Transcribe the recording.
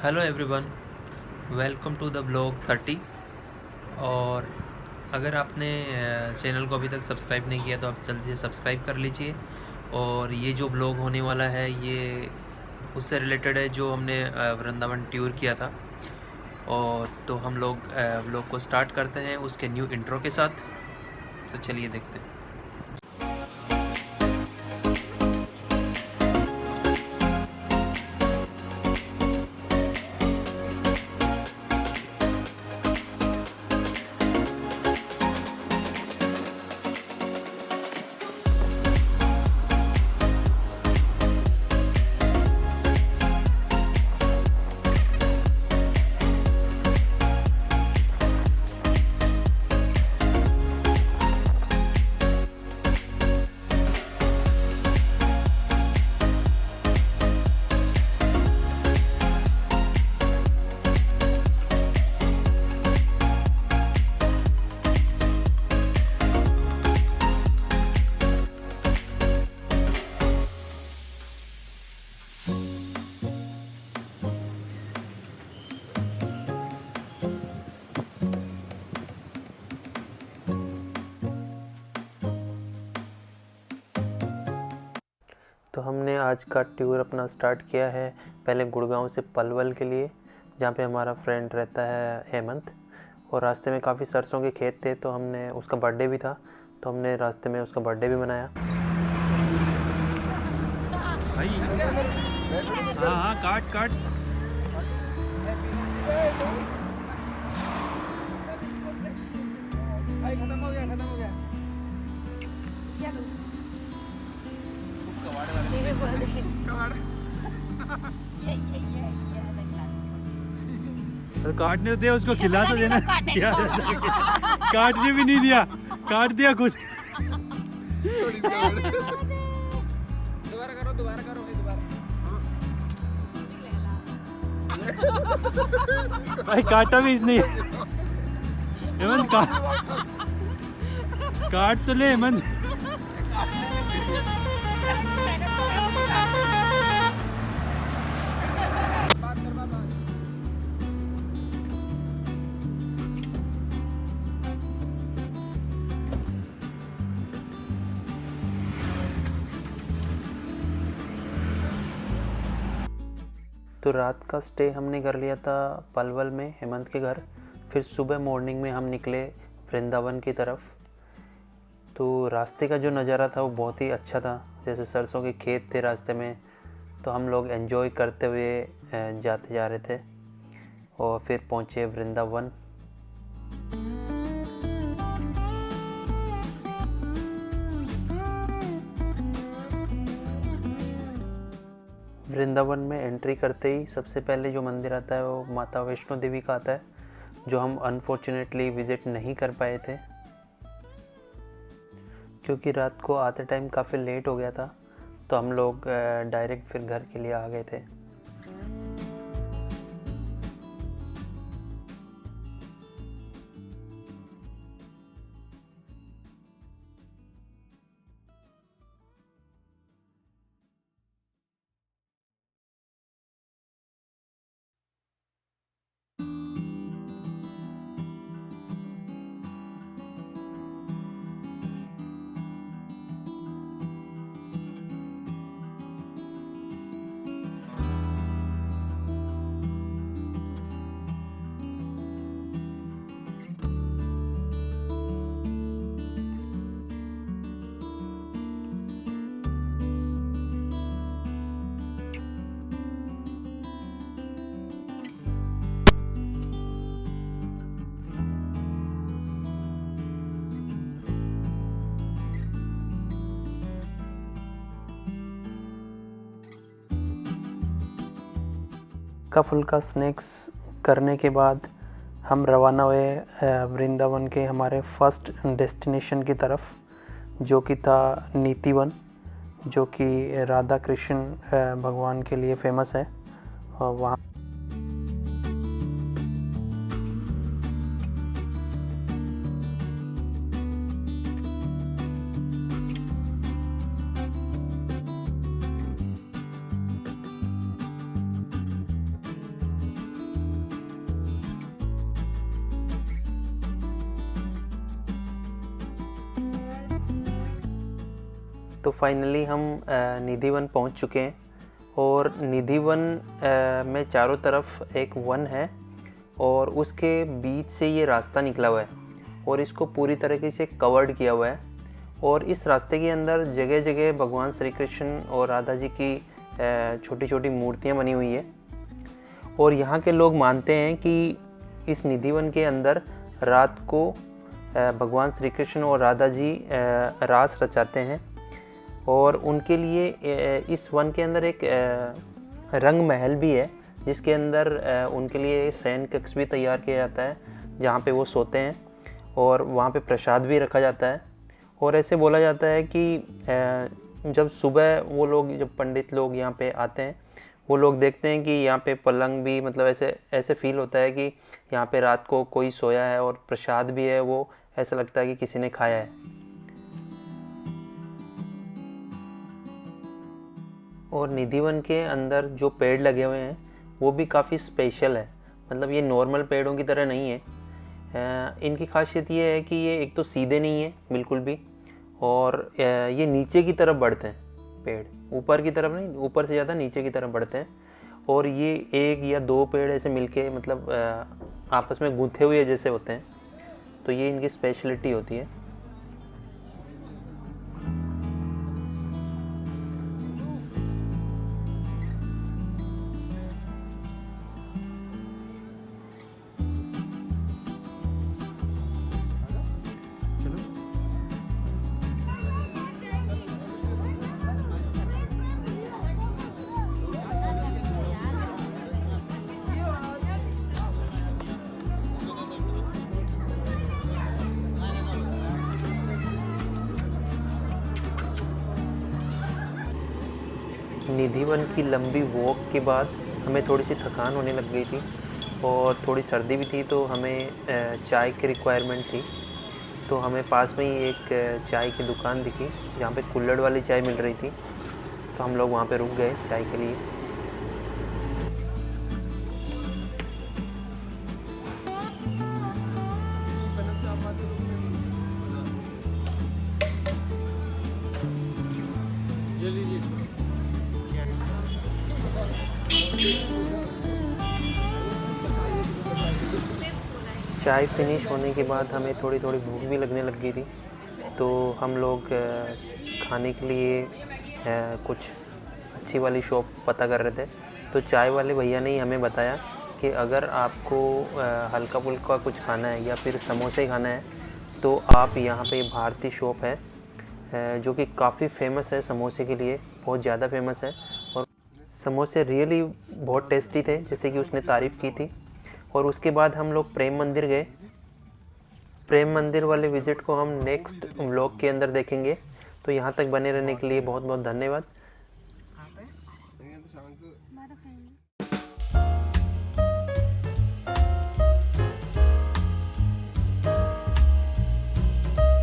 Hello everyone, welcome to the blog 30। और अगर आपने चैनल को अभी तक सब्सक्राइब नहीं किया तो आप जल्दी से सब्सक्राइब कर लीजिए। और ये जो ब्लॉग होने वाला है ये उससे रिलेटेड है जो हमने वृंदावन टूर किया था। और तो हम लोग ब्लॉग को स्टार्ट करते हैं उसके न्यू इंट्रो के साथ। तो चलिए देखते हैं। तो हमने आज का टूर अपना स्टार्ट किया है पहले गुड़गांव से पलवल के लिए, जहाँ पे हमारा फ्रेंड रहता है हेमंत। और रास्ते में काफ़ी सरसों के खेत थे, तो हमने उसका बर्थडे भी था, तो हमने रास्ते में उसका बर्थडे भी मनाया। भाई हाँ हाँ काट काट। खत्म हो गया क्या करूं? अरे काटने दे, उसको खिला तो देना। क्या काटने भी नहीं दिया, काट दिया खुद। दोबारा करो दोबारा भाई काटा भी इसने। हेमंत काट तो ले हेमंत। तो रात का स्टे हमने कर लिया था पलवल में हेमंत के घर। फिर सुबह मॉर्निंग में हम निकले वृंदावन की तरफ। तो रास्ते का जो नज़ारा था वो बहुत ही अच्छा था, जैसे सरसों के खेत थे रास्ते में, तो हम लोग एंजॉय करते हुए जाते जा रहे थे। और फिर पहुँचे वृंदावन। वृंदावन में एंट्री करते ही सबसे पहले जो मंदिर आता है वो माता वैष्णो देवी का आता है, जो हम अनफॉर्चुनेटली विज़िट नहीं कर पाए थे क्योंकि रात को आते टाइम काफ़ी लेट हो गया था। तो हम लोग डायरेक्ट फिर घर के लिए आ गए थे। हल्का फुल्का स्नैक्स करने के बाद हम रवाना हुए वृंदावन के हमारे फर्स्ट डेस्टिनेशन की तरफ, जो कि था नीतिवन, जो कि राधा कृष्ण भगवान के लिए फेमस है। और वहाँ तो फाइनली हम निधिवन पहुंच चुके हैं और निधिवन में चारों तरफ एक वन है और उसके बीच से ये रास्ता निकला हुआ है और इसको पूरी तरीके से कवर्ड किया हुआ है और इस रास्ते के अंदर जगह जगह भगवान श्री कृष्ण और राधा जी की छोटी छोटी मूर्तियाँ बनी हुई है और यहाँ के लोग मानते हैं कि इस निधिवन के अंदर रात को भगवान श्री कृष्ण और राधा जी रास रचाते हैं और उनके लिए इस वन के अंदर एक रंग महल भी है जिसके अंदर उनके लिए शयन कक्ष भी तैयार किया जाता है जहाँ पे वो सोते हैं और वहाँ पे प्रसाद भी रखा जाता है। और ऐसे बोला जाता है कि जब सुबह वो लोग जब पंडित लोग यहाँ पे आते हैं वो लोग देखते हैं कि यहाँ पे पलंग भी मतलब ऐसे फील होता है कि यहाँ पे रात को कोई सोया है और प्रसाद भी है, वो ऐसा लगता है कि किसी ने खाया है। और निधिवन के अंदर जो पेड़ लगे हुए हैं वो भी काफ़ी स्पेशल है, मतलब ये नॉर्मल पेड़ों की तरह नहीं है। इनकी खासियत ये है कि ये एक तो सीधे नहीं है बिल्कुल भी और ये नीचे की तरफ बढ़ते हैं पेड़, ऊपर की तरफ नहीं, ऊपर से ज़्यादा नीचे की तरफ बढ़ते हैं और ये एक या दो पेड़ ऐसे मिलके मतलब आपस में गूंथे हुए जैसे होते हैं, तो ये इनकी स्पेशलिटी होती है। निधिवन की लंबी वॉक के बाद हमें थोड़ी सी थकान होने लग गई थी और थोड़ी सर्दी भी थी, तो हमें चाय की रिक्वायरमेंट थी। तो हमें पास में ही एक चाय की दुकान दिखी जहाँ पे कुल्हड़ वाली चाय मिल रही थी, तो हम लोग वहाँ पे रुक गए चाय के लिए। चाय फिनिश होने के बाद हमें थोड़ी थोड़ी भूख भी लगने लग गई थी, तो हम लोग खाने के लिए कुछ अच्छी वाली शॉप पता कर रहे थे। तो चाय वाले भैया ने ही हमें बताया कि अगर आपको हल्का फुल्का कुछ खाना है या फिर समोसे खाना है तो आप यहाँ पे भारतीय शॉप है जो कि काफ़ी फेमस है समोसे के लिए, बहुत ज़्यादा फेमस है और समोसे रियली बहुत टेस्टी थे जैसे कि उसने तारीफ़ की थी। और उसके बाद हम लोग प्रेम मंदिर गए। प्रेम मंदिर वाले विज़िट को हम नेक्स्ट व्लॉग के अंदर देखेंगे, तो यहाँ तक बने रहने के लिए बहुत बहुत धन्यवाद।